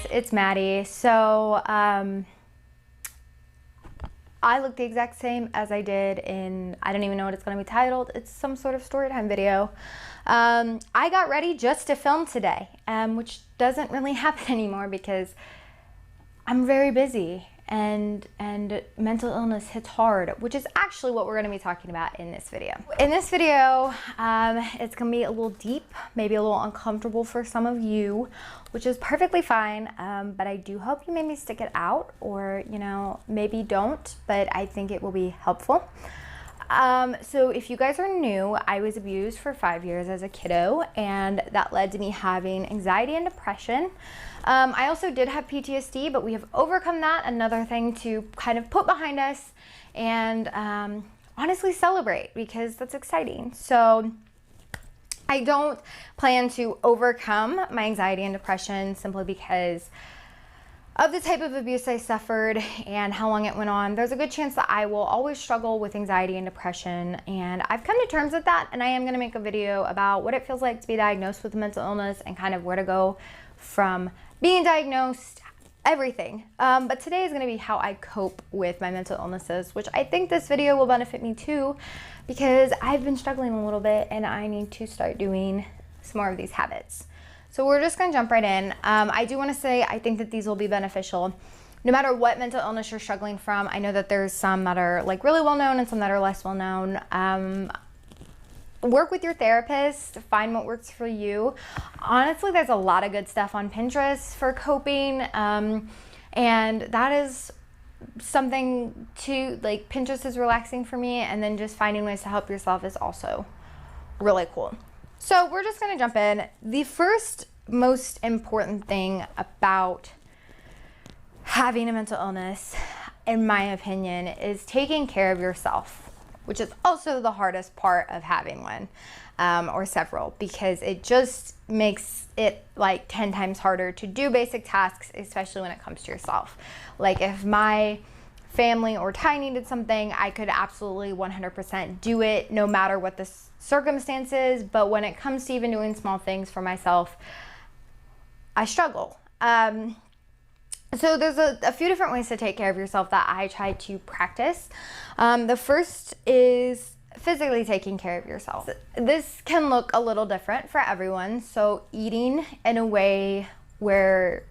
guys, it's Maddie. So I look the exact same as I did in, I don't even know what it's going to be titled. It's some sort of story time video. I got ready just to film today, which doesn't really happen anymore because I'm very busy and mental illness hits hard, which is actually what we're going to be talking about in this video. In this video, it's going to be a little deep, maybe a little uncomfortable for some of you, which is perfectly fine, but I do hope you maybe stick it out, or, you know, maybe don't, but I think it will be helpful. So if you guys are new, I was abused for 5 years as a kiddo, and that led to me having anxiety and depression. I also did have PTSD, but we have overcome that. Another thing to kind of put behind us and honestly celebrate, because that's exciting. So I don't plan to overcome my anxiety and depression simply because of the type of abuse I suffered and how long it went on. There's a good chance that I will always struggle with anxiety and depression, and I've come to terms with that, and I am going to make a video about what it feels like to be diagnosed with a mental illness and kind of where to go from being diagnosed, everything. But today is going to be how I cope with my mental illnesses, which I think this video will benefit me too, because I've been struggling a little bit and I need to start doing some more of these habits. So we're just going to jump right in. I do want to say I think that these will be beneficial no matter what mental illness you're struggling from. I know that there's some that are like really well known and some that are less well known. Work with your therapist, find what works for you. Honestly, there's a lot of good stuff on Pinterest for coping, and that is something to, like, Pinterest is relaxing for me, and then just finding ways to help yourself is also really cool. So we're just gonna jump in. The first most important thing about having a mental illness, in my opinion, is taking care of yourself, which is also the hardest part of having one, or several, because it just makes it like 10 times harder to do basic tasks, especially when it comes to yourself. Like if my family or Ty needed something, I could absolutely 100% do it no matter what the circumstances, but when it comes to even doing small things for myself, I struggle. So there's a few different ways to take care of yourself that I try to practice. The first is physically taking care of yourself. This can look a little different for everyone. So eating in a way where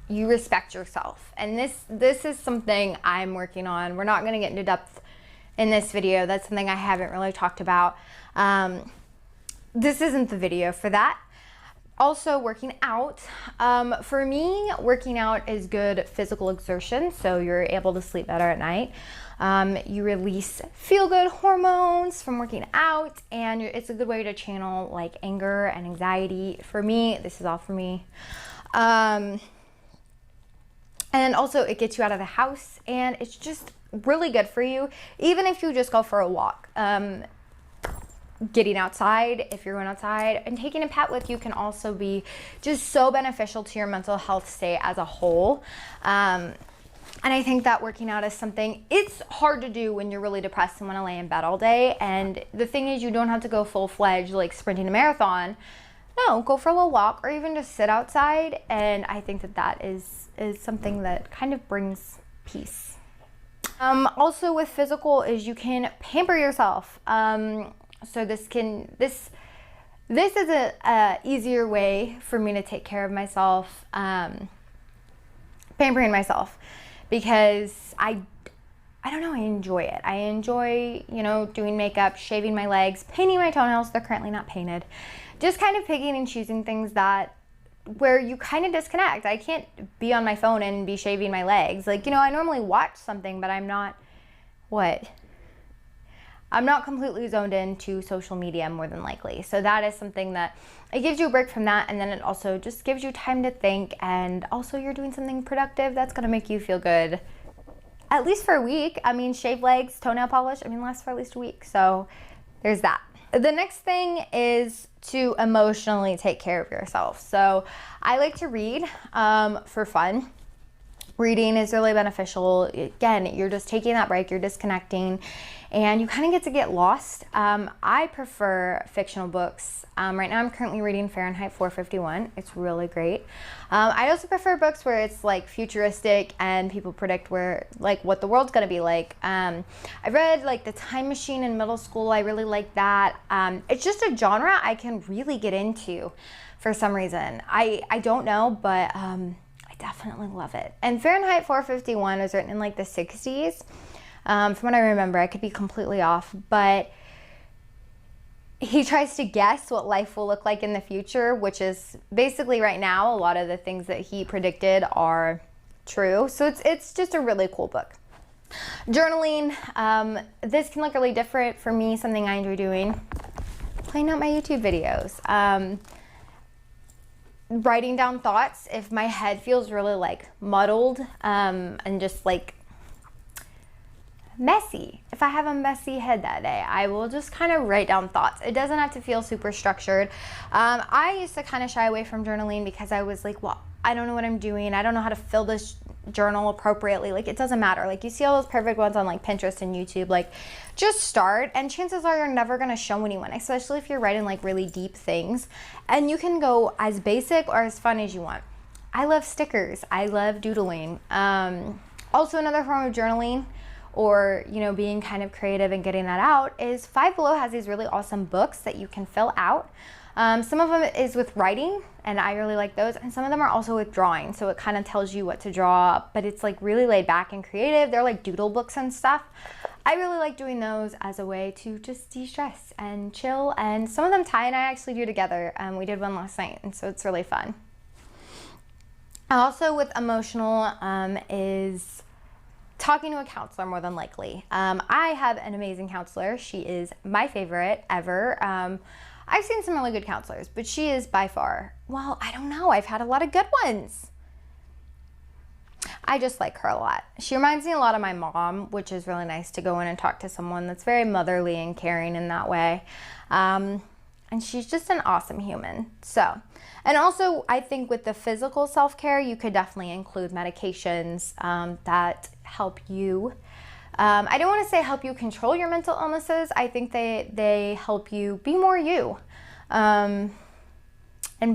you respect yourself. And this is something I'm working on. We're not going to get into depth in this video. That's something I haven't really talked about. This isn't the video for that. Also, working out. For me, working out is good physical exertion, so you're able to sleep better at night. You release feel-good hormones from working out, and it's a good way to channel like anger and anxiety. For me, this is all for me. And also it gets you out of the house, and it's just really good for you, even if you just go for a walk. Getting outside, if you're going outside, and taking a pet with you can also be just so beneficial to your mental health state as a whole. And I think that working out is something, it's hard to do when you're really depressed and want to lay in bed all day. And the thing is, you don't have to go full-fledged like sprinting a marathon. No, go for a little walk or even just sit outside. And I think that that is something that kind of brings peace. Also with physical is you can pamper yourself. So this is a easier way for me to take care of myself, pampering myself, because I don't know, I enjoy it. I enjoy, you know, doing makeup, shaving my legs, painting my toenails. They're currently not painted. Just kind of picking and choosing things where you kind of disconnect. I can't be on my phone and be shaving my legs. Like, you know, I normally watch something, but I'm not completely zoned into social media, more than likely. So that is something that it gives you a break from that, and then it also just gives you time to think, and also you're doing something productive that's gonna make you feel good, at least for a week. I mean, shave legs, toenail polish, I mean, lasts for at least a week. So there's that. The next thing is to emotionally take care of yourself. So I like to read for fun. Reading is really beneficial. Again, you're just taking that break, you're disconnecting, and you kind of get lost. I prefer fictional books. Right now I'm currently reading Fahrenheit 451. It's really great. I also prefer books where it's like futuristic and people predict where, like, what the world's gonna be like. I read like The Time Machine in middle school. I really like that. It's just a genre I can really get into for some reason. I don't know, but I definitely love it. And Fahrenheit 451 was written in like the 60s. From what I remember, I could be completely off, but he tries to guess what life will look like in the future, which is basically right now, a lot of the things that he predicted are true. So it's just a really cool book. Journaling, this can look really different for me, something I enjoy doing, playing out my YouTube videos. Writing down thoughts if my head feels really like muddled and just like messy. If I have a messy head that day, I will just kind of write down thoughts. It doesn't have to feel super structured. I used to kind of shy away from journaling because I was like, well, I don't know what I'm doing. I don't know how to fill this journal appropriately. Like, it doesn't matter. Like, you see all those perfect ones on like Pinterest and YouTube. Like, just start, and chances are you're never going to show anyone, especially if you're writing like really deep things. And you can go as basic or as fun as you want. I love stickers. I love doodling. Also, another form of journaling, or, you know, being kind of creative and getting that out, is Five Below has these really awesome books that you can fill out. Some of them is with writing, and I really like those, and some of them are also with drawing, so it kind of tells you what to draw, but it's like really laid back and creative. They're like doodle books and stuff. I really like doing those as a way to just de-stress and chill, and some of them Ty and I actually do together. We did one last night, and so it's really fun. Also with emotional is talking to a counselor, more than likely. I have an amazing counselor. She is my favorite ever. I've seen some really good counselors, but she is by far, well, I don't know. I've had a lot of good ones. I just like her a lot. She reminds me a lot of my mom, which is really nice to go in and talk to someone that's very motherly and caring in that way. And she's just an awesome human. So, and also I think with the physical self-care, you could definitely include medications that help you. I don't want to say help you control your mental illnesses. I think they help you be more you and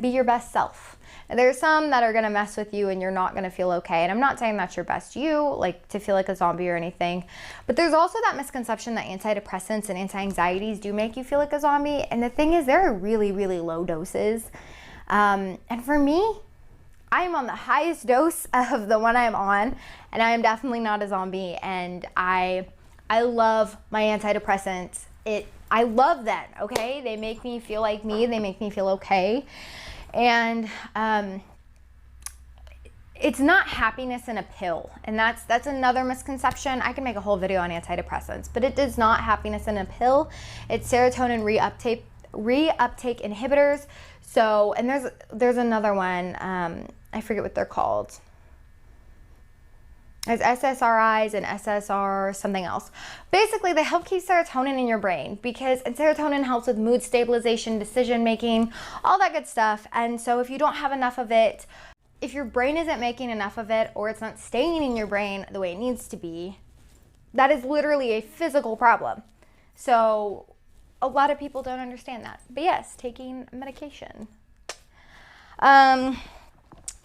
be your best self. There's some that are going to mess with you and you're not going to feel okay. And I'm not saying that's your best you, like to feel like a zombie or anything. But there's also that misconception that antidepressants and anti-anxieties do make you feel like a zombie. And the thing is, they're really, really low doses. And for me, I am on the highest dose of the one I'm on, and I am definitely not a zombie, and I love my antidepressants. I love them, okay? They make me feel like me. They make me feel okay. And it's not happiness in a pill, and that's another misconception. I can make a whole video on antidepressants, but it is not happiness in a pill. It's serotonin reuptake inhibitors. So, and there's another one, I forget what they're called. There's SSRIs and SSR something else. Basically, they help keep serotonin in your brain, because serotonin helps with mood stabilization, decision making, all that good stuff. And so if you don't have enough of it, if your brain isn't making enough of it, or it's not staying in your brain the way it needs to be, that is literally a physical problem. So a lot of people don't understand that. But yes, taking medication.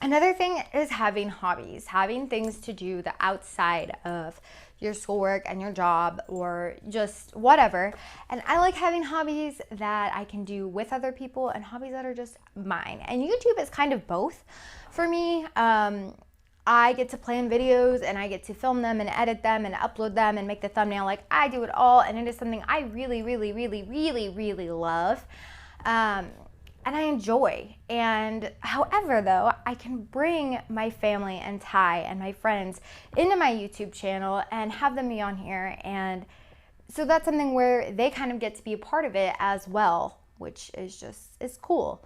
Another thing is having hobbies, having things to do the outside of your schoolwork and your job, or just whatever. And I like having hobbies that I can do with other people and hobbies that are just mine. And YouTube is kind of both for me. I get to plan videos, and I get to film them and edit them and upload them and make the thumbnail. Like, I do it all, and it is something I really, really, really, really, really love. And I enjoy. And however, though, I can bring my family and Ty and my friends into my YouTube channel and have them be on here. And so that's something where they kind of get to be a part of it as well, which is cool.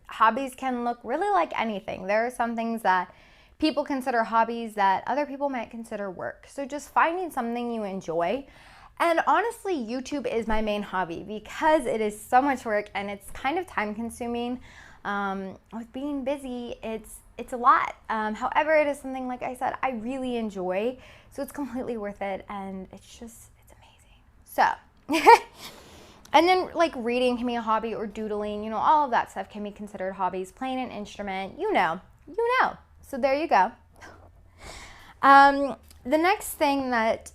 Hobbies can look really like anything. There are some things that people consider hobbies that other people might consider work. So just finding something you enjoy. And honestly, YouTube is my main hobby because it is so much work and it's kind of time consuming. With being busy, it's a lot. However, it is something, like I said, I really enjoy, so it's completely worth it, and it's amazing. So, and then like reading can be a hobby, or doodling, all of that stuff can be considered hobbies. Playing an instrument, So there you go. The next thing that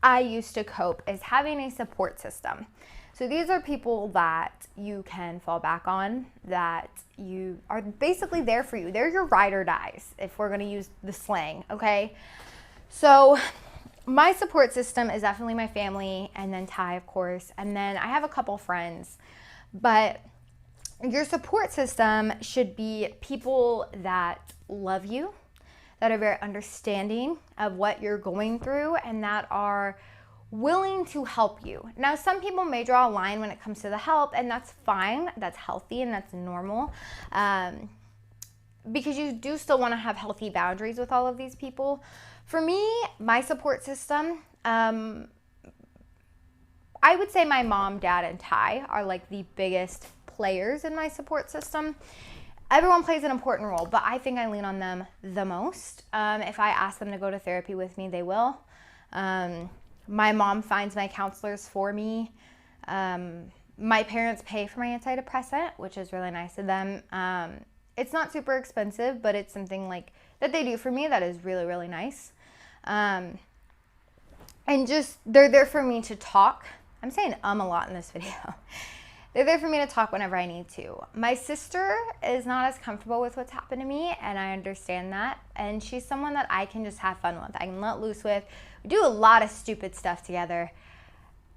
I used to cope is having a support system. So these are people that you can fall back on, that you are basically there for you. They're your ride or dies, if we're going to use the slang, okay? So my support system is definitely my family, and then Ty, of course, and then I have a couple friends. But your support system should be people that love you, that are very understanding of what you're going through, and that are willing to help you. Now, some people may draw a line when it comes to the help, and that's fine. That's healthy and that's normal, because you do still want to have healthy boundaries with all of these people. For me, my support system, I would say my mom, dad, and Ty are like the biggest players in my support system. Everyone plays an important role, but I think I lean on them the most. If I ask them to go to therapy with me, they will. My mom finds my counselors for me. My parents pay for my antidepressant, which is really nice of them. It's not super expensive, but it's something like that they do for me that is really, really nice. And just, they're there for me to talk. I'm saying a lot in this video. They're there for me to talk whenever I need to. My sister is not as comfortable with what's happened to me, and I understand that. And she's someone that I can just have fun with. I can let loose with. We do a lot of stupid stuff together.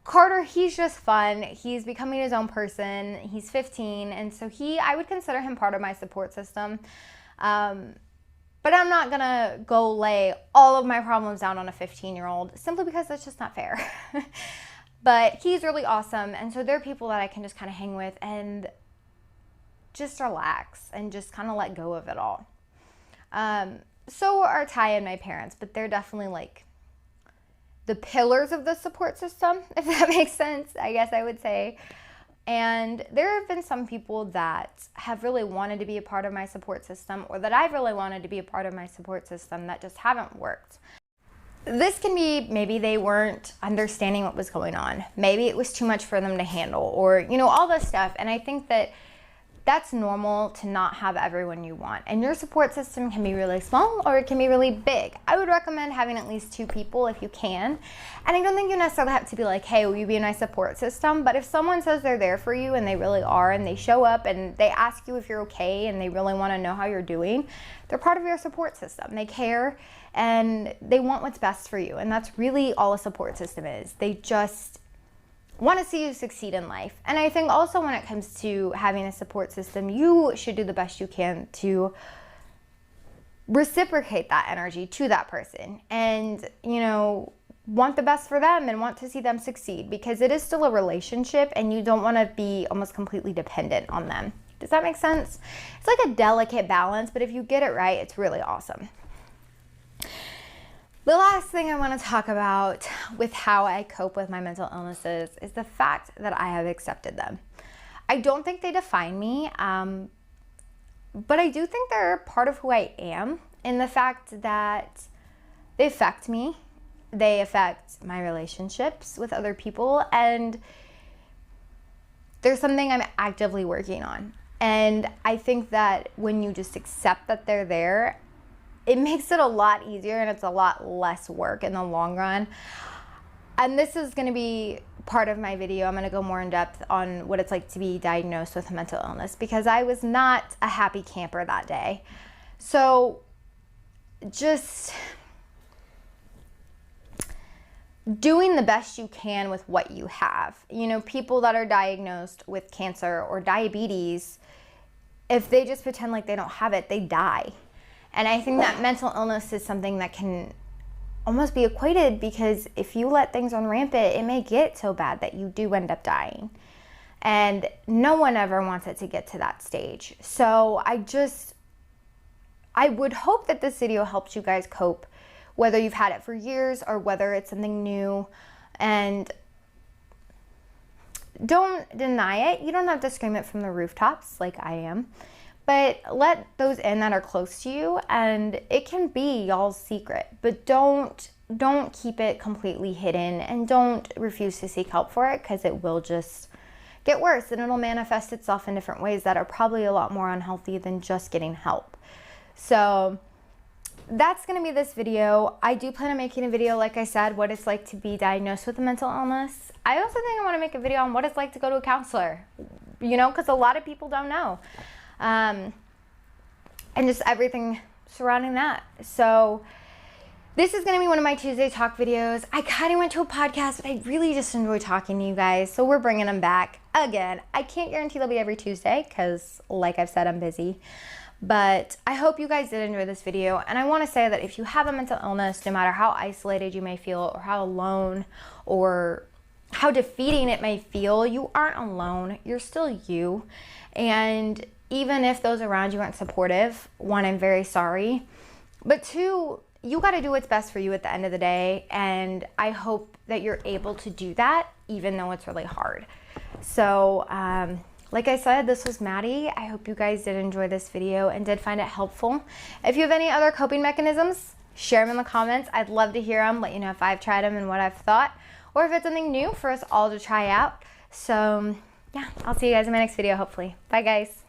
Carter, he's just fun. He's becoming his own person. He's 15, and so I would consider him part of my support system. But I'm not gonna go lay all of my problems down on a 15-year-old, simply because that's just not fair. But he's really awesome, and so there are people that I can just kind of hang with and just relax and just kind of let go of it all. So are Ty and my parents, but they're definitely like the pillars of the support system, if that makes sense, I guess I would say. And there have been some people that have really wanted to be a part of my support system, or that I've really wanted to be a part of my support system, that just haven't worked. This can be maybe they weren't understanding what was going on. Maybe it was too much for them to handle, or, all this stuff. And I think that that's normal to not have everyone you want. And your support system can be really small, or it can be really big. I would recommend having at least 2 people if you can. And I don't think you necessarily have to be like, hey, will you be in my support system? But if someone says they're there for you, and they really are, and they show up and they ask you if you're okay, and they really want to know how you're doing, they're part of your support system. They care, and they want what's best for you. And that's really all a support system is. They just want to see you succeed in life. And I think also when it comes to having a support system, you should do the best you can to reciprocate that energy to that person, and, want the best for them and want to see them succeed, because it is still a relationship, and you don't want to be almost completely dependent on them. Does that make sense? It's like a delicate balance, but if you get it right, it's really awesome. The last thing I want to talk about with how I cope with my mental illnesses is the fact that I have accepted them. I don't think they define me, but I do think they're part of who I am, in the fact that they affect me. They affect my relationships with other people, and there's something I'm actively working on. And I think that when you just accept that they're there, it makes it a lot easier, and it's a lot less work in the long run. And this is going to be part of my video. I'm going to go more in depth on what it's like to be diagnosed with a mental illness, because I was not a happy camper that day. So just doing the best you can with what you have. People that are diagnosed with cancer or diabetes, if they just pretend like they don't have it, they die. And I think that mental illness is something that can almost be equated, because if you let things run rampant, it may get so bad that you do end up dying. And no one ever wants it to get to that stage. So I would hope that this video helps you guys cope, whether you've had it for years or whether it's something new. And don't deny it. You don't have to scream it from the rooftops like I am, but let those in that are close to you, and it can be y'all's secret, but don't keep it completely hidden, and don't refuse to seek help for it, because it will just get worse and it'll manifest itself in different ways that are probably a lot more unhealthy than just getting help. So that's going to be this video. I do plan on making a video, like I said, what it's like to be diagnosed with a mental illness. I also think I want to make a video on what it's like to go to a counselor, you know, because a lot of people don't know. And just everything surrounding that. So this is going to be one of my Tuesday talk videos. I kind of went to a podcast, but I really just enjoy talking to you guys. So we're bringing them back again. I can't guarantee they'll be every Tuesday because, like I've said, I'm busy. But I hope you guys did enjoy this video. And I want to say that if you have a mental illness, no matter how isolated you may feel, or how alone, or how defeating it may feel, you aren't alone. You're still you. And even if those around you aren't supportive, one, I'm very sorry. But two, you got to do what's best for you at the end of the day. And I hope that you're able to do that, even though it's really hard. So, like I said, this was Maddie. I hope you guys did enjoy this video and did find it helpful. If you have any other coping mechanisms, share them in the comments. I'd love to hear them, let you know if I've tried them and what I've thought, or if it's something new for us all to try out. So, yeah, I'll see you guys in my next video, hopefully. Bye, guys.